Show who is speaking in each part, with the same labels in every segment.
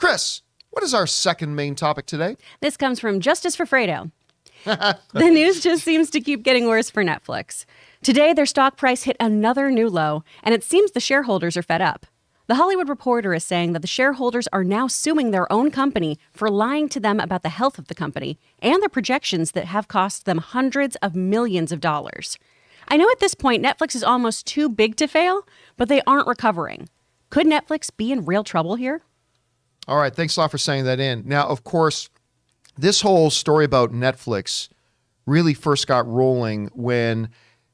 Speaker 1: Chris, what is our second main topic today?
Speaker 2: This comes from Justice for Fredo. The news just seems to keep getting worse for Netflix. Today, their stock price hit another new low, and it seems the shareholders are fed up. The Hollywood Reporter is saying that the shareholders are now suing their own company for lying to them about the health of the company and their projections that have cost them hundreds of millions of dollars. I know at this point Netflix is almost too big to fail, but they aren't recovering. Could Netflix be in real trouble here?
Speaker 1: All right, thanks a lot for saying that in. Now, of course, this whole story about Netflix really first got rolling when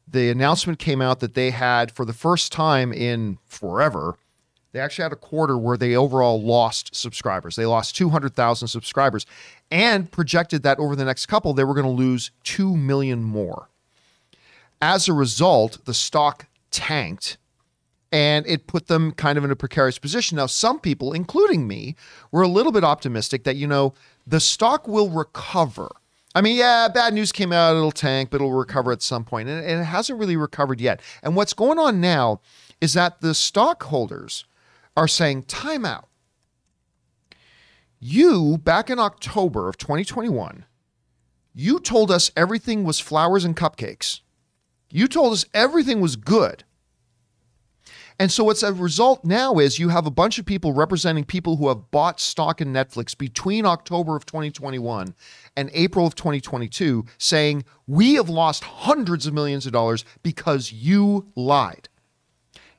Speaker 1: the announcement came out that they had, for the first time in forever, they actually had a quarter where they overall lost subscribers. They lost 200,000 subscribers and projected that over the next couple, they were going to lose 2 million more. As a result, the stock tanked and it put them kind of in a precarious position. Now, some people, including me, were a little bit optimistic that, the stock will recover. I mean, yeah, bad news came out, it'll tank, but it'll recover at some point. And it hasn't really recovered yet. And what's going on now is that the stockholders are saying, time out. You, back in October of 2021, you told us everything was flowers and cupcakes. You told us everything was good. And so what's a result now is you have a bunch of people representing people who have bought stock in Netflix between October of 2021 and April of 2022 saying, we have lost hundreds of millions of dollars because you lied.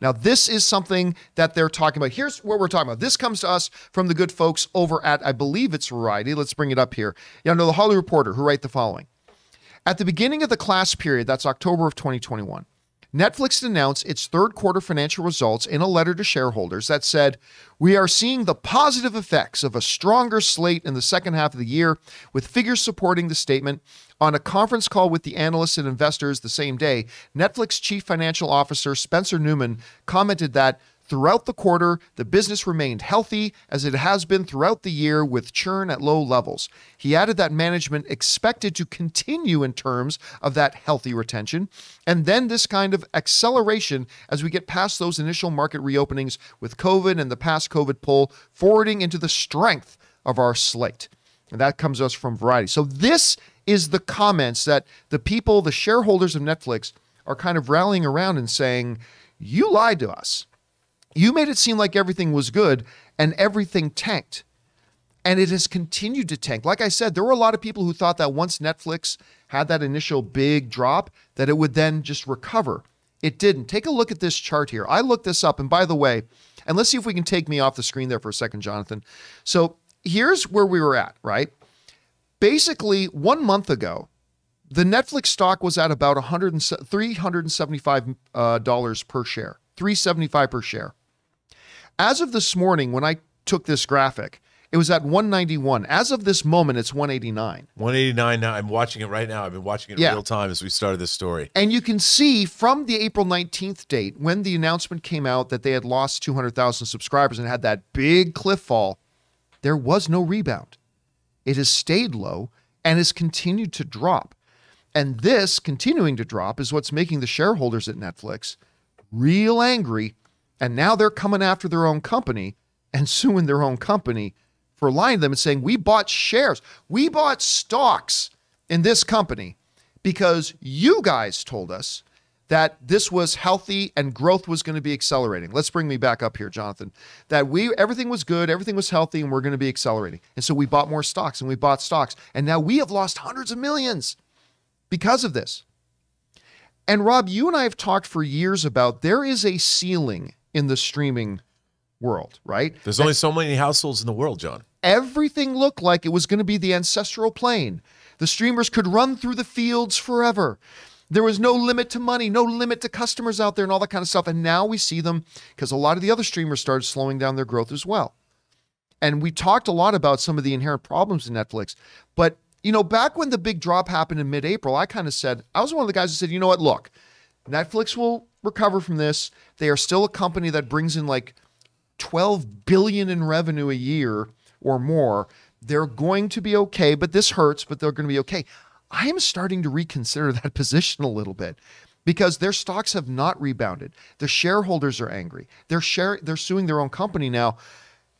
Speaker 1: Now, this is something that they're talking about. Here's what we're talking about. This comes to us from the good folks over at, I believe it's Variety. Let's bring it up here. The Hollywood Reporter, who write the following. At the beginning of the class period, that's October of 2021, Netflix announced its third quarter financial results in a letter to shareholders that said, we are seeing the positive effects of a stronger slate in the second half of the year, with figures supporting the statement. On a conference call with the analysts and investors the same day, Netflix Chief Financial Officer Spencer Neumann commented that throughout the quarter, the business remained healthy as it has been throughout the year with churn at low levels. He added that management expected to continue in terms of that healthy retention, and then this kind of acceleration as we get past those initial market reopenings with COVID and the past COVID pull, forwarding into the strength of our slate. And that comes to us from Variety. So this is the comments that the people, the shareholders of Netflix, are kind of rallying around and saying, you lied to us. You made it seem like everything was good and everything tanked. And it has continued to tank. Like I said, there were a lot of people who thought that once Netflix had that initial big drop, that it would then just recover. It didn't. Take a look at this chart here. I looked this up. And by the way, and let's see if we can take me off the screen there for a second, Jonathan. So here's where we were at, right? Basically, 1 month ago, the Netflix stock was at about $375 per share, $375 per share. As of this morning, when I took this graphic, it was at 191. As of this moment, it's 189.
Speaker 3: 189 now. I'm watching it right now. I've been watching it real time as we started this story.
Speaker 1: And you can see from the April 19th date, when the announcement came out that they had lost 200,000 subscribers and had that big cliff fall, there was no rebound. It has stayed low and has continued to drop. And this continuing to drop is what's making the shareholders at Netflix real angry. And now they're coming after their own company and suing their own company for lying to them and saying, we bought shares. We bought stocks in this company because you guys told us that this was healthy and growth was going to be accelerating. Let's bring me back up here, Jonathan. That everything was good, everything was healthy, and we're going to be accelerating. And so we bought more stocks and we bought stocks. And now we have lost hundreds of millions because of this. And Rob, you and I have talked for years about there is a ceiling in the streaming world, right?
Speaker 3: There's only so many households in the world, John.
Speaker 1: Everything looked like it was going to be the ancestral plane. The streamers could run through the fields forever. There was no limit to money, no limit to customers out there and all that kind of stuff. And now we see them because a lot of the other streamers started slowing down their growth as well. And we talked a lot about some of the inherent problems in Netflix. But, back when the big drop happened in mid-April, I kind of said, I was one of the guys who said, you know what, look, Netflix will recover from this. They are still a company that brings in like 12 billion in revenue a year or more. They're going to be okay, but this hurts, but they're going to be okay. I am starting to reconsider that position a little bit because their stocks have not rebounded. The shareholders are angry. They're suing their own company now.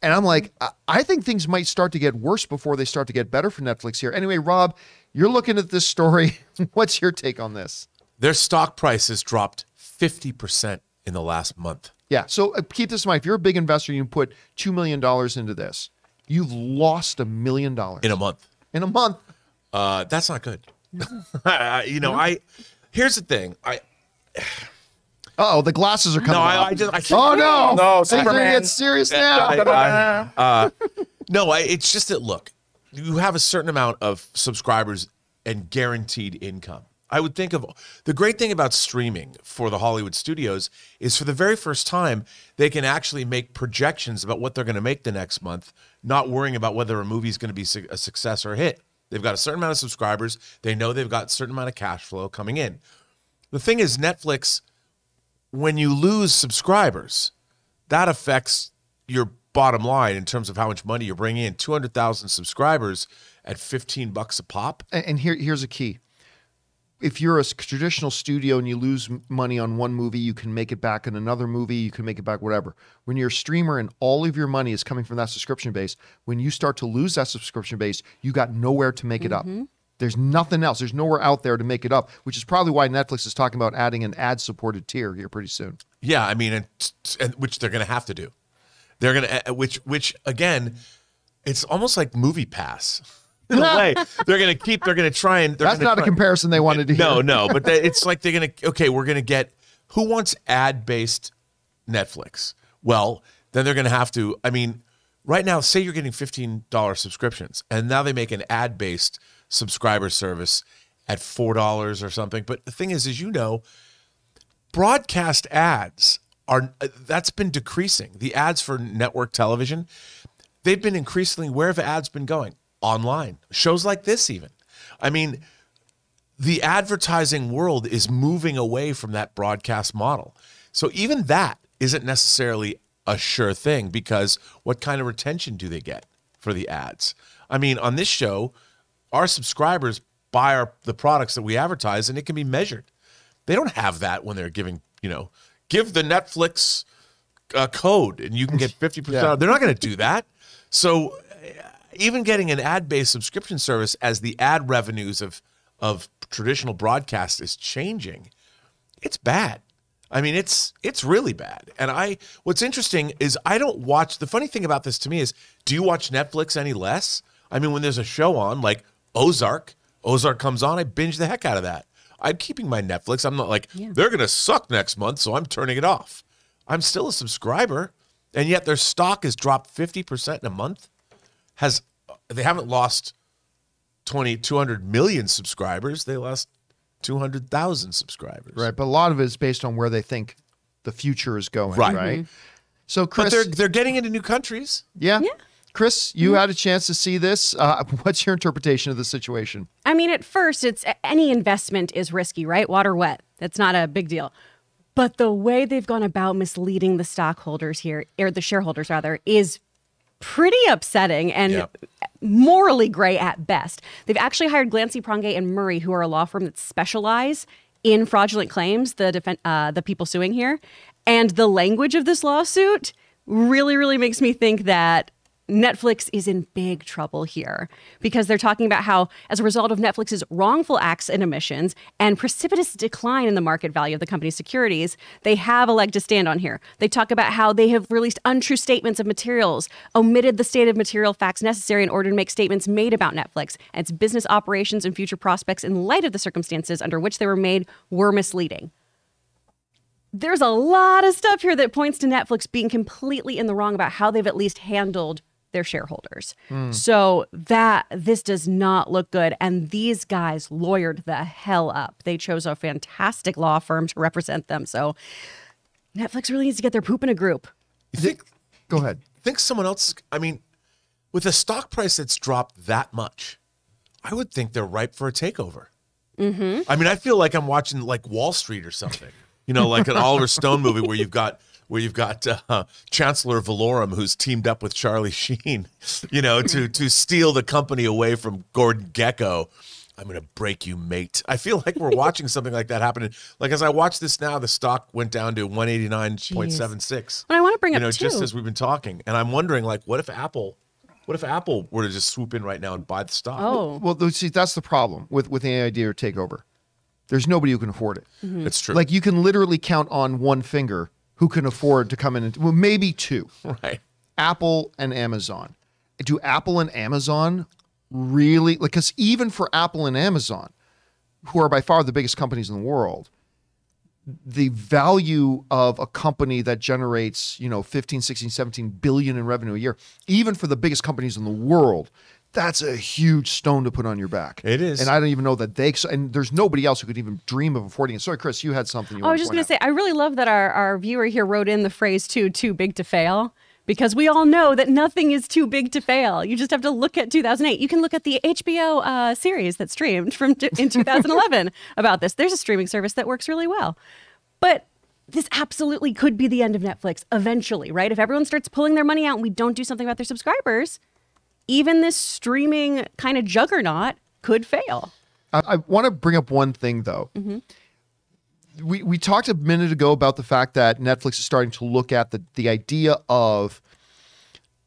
Speaker 1: And I'm like, I think things might start to get worse before they start to get better for Netflix here. Anyway, Rob, you're looking at this story. What's your take on this?
Speaker 3: Their stock price has dropped 50% in the last month.
Speaker 1: Yeah. So keep this in mind. If you're a big investor, you put $2 million into this. You've lost $1 million
Speaker 3: In a month.
Speaker 1: In a month.
Speaker 3: That's not good. Here's the thing.
Speaker 1: Uh-oh, the glasses are coming off.
Speaker 3: I can't.
Speaker 1: Oh, no.
Speaker 4: No,
Speaker 1: Things are going to
Speaker 4: Superman.
Speaker 1: get serious now.
Speaker 3: It's just that, look, you have a certain amount of subscribers and guaranteed income. I would think of the great thing about streaming for the Hollywood studios is for the very first time, they can actually make projections about what they're going to make the next month, not worrying about whether a movie is going to be a success or a hit. They've got a certain amount of subscribers. They know they've got a certain amount of cash flow coming in. The thing is, Netflix, when you lose subscribers, that affects your bottom line in terms of how much money you're bringing in. 200,000 subscribers at $15 a pop.
Speaker 1: And here's a key. If you're a traditional studio and you lose money on one movie, you can make it back in another movie, you can make it back whatever. When you're a streamer and all of your money is coming from that subscription base, when you start to lose that subscription base, you got nowhere to make it up. There's nothing else. There's nowhere out there to make it up, which is probably why Netflix is talking about adding an ad-supported tier here pretty soon.
Speaker 3: Yeah, I mean, and which they're going to have to do. They're going to, which again, it's almost like Movie Pass. In a way, they're going to try and.
Speaker 1: That's not a comparison they wanted to hear.
Speaker 3: No, but it's like they're going to. We're going to get. Who wants ad-based Netflix? Well, then they're going to have to. I mean, right now, say you're getting $15 subscriptions, and now they make an ad-based subscriber service at $4 or something. But the thing is, as you know, broadcast ads that's been decreasing. The ads for network television, they've been increasingly. Where have ads been going? Online. Shows like this even. I mean, the advertising world is moving away from that broadcast model. So even that isn't necessarily a sure thing, because what kind of retention do they get for the ads? I mean, on this show, our subscribers buy the products that we advertise, and it can be measured. They don't have that when they're giving, give the Netflix code and you can get 50%.
Speaker 1: Yeah.
Speaker 3: They're not going to do that. So even getting an ad-based subscription service as the ad revenues of traditional broadcast is changing, it's bad. I mean, it's really bad. And what's interesting is I don't watch. The funny thing about this to me is, do you watch Netflix any less? I mean, when there's a show on like Ozark comes on, I binge the heck out of that. I'm keeping my Netflix. I'm not like, they're going to suck next month, so I'm turning it off. I'm still a subscriber, and yet their stock has dropped 50% in a month. They haven't lost 200 million subscribers. They lost 200,000 subscribers.
Speaker 1: Right, but a lot of it is based on where they think the future is going, right? So, Chris,
Speaker 3: But they're getting into new countries.
Speaker 1: Yeah. Chris, you had a chance to see this. What's your interpretation of the situation?
Speaker 2: I mean, at first, it's any investment is risky, right? Water wet. That's not a big deal. But the way they've gone about misleading the stockholders here, or the shareholders rather, is pretty upsetting and morally gray at best. They've actually hired Glancy, Prongate, and Murray, who are a law firm that specialize in fraudulent claims, the people suing here. And the language of this lawsuit really, really makes me think that Netflix is in big trouble here, because they're talking about how, as a result of Netflix's wrongful acts and omissions and precipitous decline in the market value of the company's securities, they have a leg to stand on here. They talk about how they have released untrue statements of materials, omitted the state of material facts necessary in order to make statements made about Netflix and its business operations and future prospects in light of the circumstances under which they were made were misleading. There's a lot of stuff here that points to Netflix being completely in the wrong about how they've at least handled their shareholders. So this does not look good. And these guys lawyered the hell up. They chose a fantastic law firm to represent them. So Netflix really needs to get their poop in a group.
Speaker 3: You think?
Speaker 1: Go ahead.
Speaker 3: Think someone else? I mean, with a stock price that's dropped that much, I would think they're ripe for a takeover. I mean, I feel like I'm watching like Wall Street or something. Like an Oliver Stone movie where you've got Chancellor Valorum, who's teamed up with Charlie Sheen, to steal the company away from Gordon Gekko I'm going to break you, mate. I feel like we're watching something like that happen. Like as I watch this now, the stock went down to 189.76.
Speaker 2: And I want to bring up too,
Speaker 3: just as we've been talking, and I'm wondering, like, what if Apple were to just swoop in right now and buy the stock?
Speaker 2: Oh,
Speaker 1: Well, see, that's the problem with any idea or takeover. There's nobody who can afford it.
Speaker 3: It's true.
Speaker 1: Like you can literally count on one finger who can afford to come in and well, maybe two.
Speaker 3: right.
Speaker 1: Apple and Amazon. Do Apple and Amazon really, like, because even for Apple and Amazon, who are by far the biggest companies in the world, the value of a company that generates, 15, 16, 17 billion in revenue a year, even for the biggest companies in the world, that's a huge stone to put on your back.
Speaker 3: It is.
Speaker 1: And I don't even know that and there's nobody else who could even dream of affording it. Sorry, Chris, you had something you
Speaker 2: I was just going to say, I really love that our viewer here wrote in the phrase too big to fail. Because we all know that nothing is too big to fail. You just have to look at 2008. You can look at the HBO series that streamed in 2011 about this. There's a streaming service that works really well. But this absolutely could be the end of Netflix eventually, right? If everyone starts pulling their money out and we don't do something about their subscribers, even this streaming kind of juggernaut could fail.
Speaker 1: I want to bring up one thing, though.
Speaker 2: Mm-hmm.
Speaker 1: We talked a minute ago about the fact that Netflix is starting to look at the idea of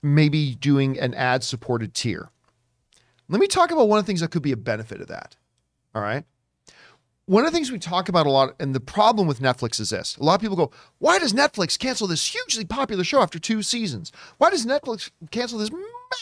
Speaker 1: maybe doing an ad-supported tier. Let me talk about one of the things that could be a benefit of that. All right? One of the things we talk about a lot, and the problem with Netflix is this. A lot of people go, why does Netflix cancel this hugely popular show after 2 seasons? Why does Netflix cancel this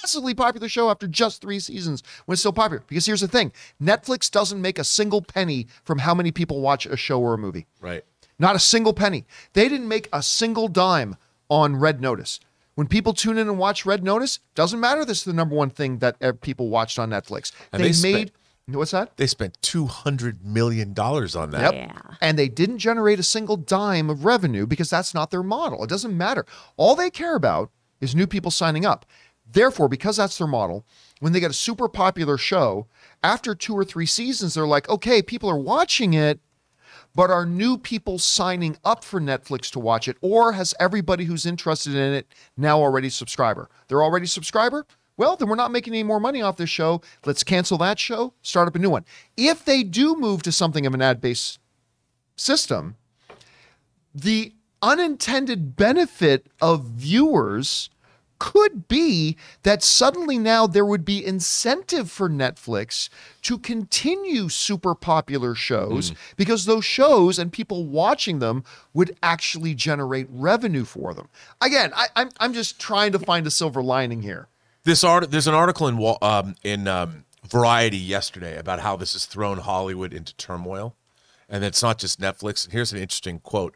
Speaker 1: massively popular show after just 3 seasons when it's still popular? Because here's the thing. Netflix doesn't make a single penny from how many people watch a show or a movie.
Speaker 3: Right.
Speaker 1: Not a single penny. They didn't make a single dime on Red Notice. When people tune in and watch Red Notice, doesn't matter this is the number one thing that people watched on Netflix.
Speaker 3: And
Speaker 1: what's that?
Speaker 3: They spent $200 million on that.
Speaker 1: Yep.
Speaker 2: Yeah.
Speaker 1: And they didn't generate a single dime of revenue because that's not their model. It doesn't matter. All they care about is new people signing up. Therefore, because that's their model, when they get a super popular show, after 2 or 3 seasons, they're like, okay, people are watching it, but are new people signing up for Netflix to watch it? Or has everybody who's interested in it now already a subscriber? They're already a subscriber? Well, then we're not making any more money off this show. Let's cancel that show, start up a new one. If they do move to something of an ad-based system, the unintended benefit of viewers could be that suddenly now there would be incentive for Netflix to continue super popular shows because those shows and people watching them would actually generate revenue for them. Again, I'm just trying to find a silver lining here.
Speaker 3: There's an article in Variety yesterday about how this has thrown Hollywood into turmoil, and it's not just Netflix. And here's an interesting quote.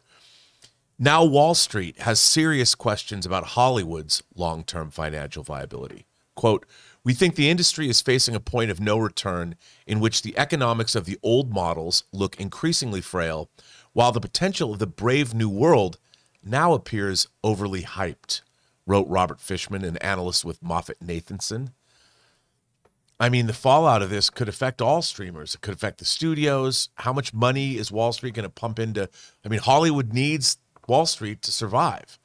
Speaker 3: Now Wall Street has serious questions about Hollywood's long-term financial viability. Quote, we think the industry is facing a point of no return in which the economics of the old models look increasingly frail, while the potential of the brave new world now appears overly hyped, wrote Robert Fishman, an analyst with MoffettNathanson. I mean, the fallout of this could affect all streamers. It could affect the studios. How much money is Wall Street going to pump into? I mean, Hollywood needs Wall Street to survive.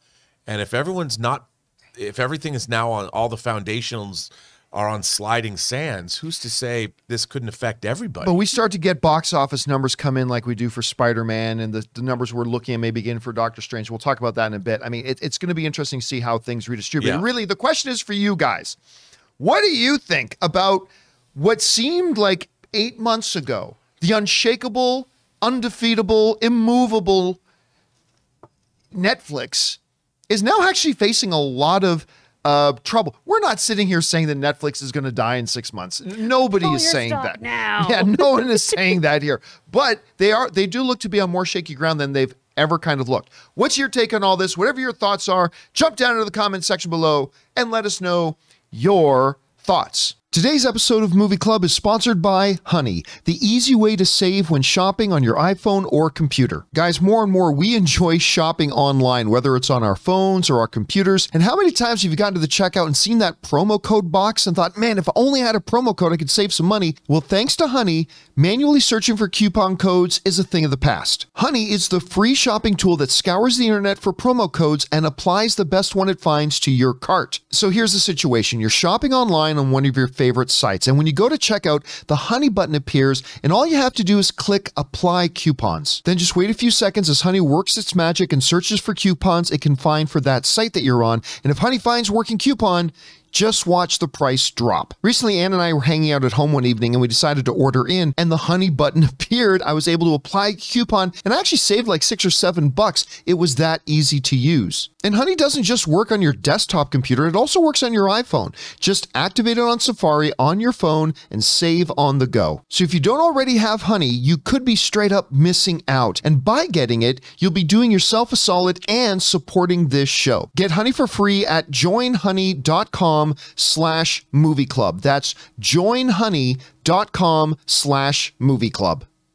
Speaker 3: And if everything is now on, all the foundations are on sliding sands, who's to say this couldn't affect everybody?
Speaker 1: But we start to get box office numbers come in like we do for Spider-Man and the numbers we're looking at maybe again for Doctor Strange. We'll talk about that in a bit. I mean, it's going to be interesting to see how things redistribute.
Speaker 3: Yeah.
Speaker 1: Really, the question is for you guys. What do you think about what seemed like 8 months ago, the unshakable, undefeatable, immovable Netflix is now actually facing a lot of trouble? We're not sitting here saying that Netflix is going to die in 6 months. Nobody
Speaker 2: Pull
Speaker 1: is
Speaker 2: your
Speaker 1: saying
Speaker 2: stock
Speaker 1: that.
Speaker 2: now.
Speaker 1: Yeah, no one is saying that here. But they do look to be on more shaky ground than they've ever kind of looked. What's your take on all this? Whatever your thoughts are, jump down into the comment section below and let us know your thoughts. Today's episode of Movie Club is sponsored by Honey, the easy way to save when shopping on your iPhone or computer. Guys, more and more we enjoy shopping online, whether it's on our phones or our computers. And how many times have you gotten to the checkout and seen that promo code box and thought, man, if I only had a promo code, I could save some money? Well, thanks to Honey, manually searching for coupon codes is a thing of the past. Honey is the free shopping tool that scours the internet for promo codes and applies the best one it finds to your cart. So here's the situation. You're shopping online on one of your favorite sites. And when you go to checkout, the Honey button appears, and all you have to do is click Apply Coupons. Then just wait a few seconds as Honey works its magic and searches for coupons it can find for that site that you're on. And if Honey finds a working coupon, just watch the price drop. Recently, Ann and I were hanging out at home one evening and we decided to order in, and the Honey button appeared. I was able to apply a coupon and I actually saved like $6 or $7. It was that easy to use. And Honey doesn't just work on your desktop computer, it also works on your iPhone. Just activate it on Safari on your phone and save on the go. So if you don't already have Honey, you could be straight up missing out. And by getting it, you'll be doing yourself a solid and supporting this show. Get Honey for free at joinhoney.com/movie club. That's joinhoney.com/movie club.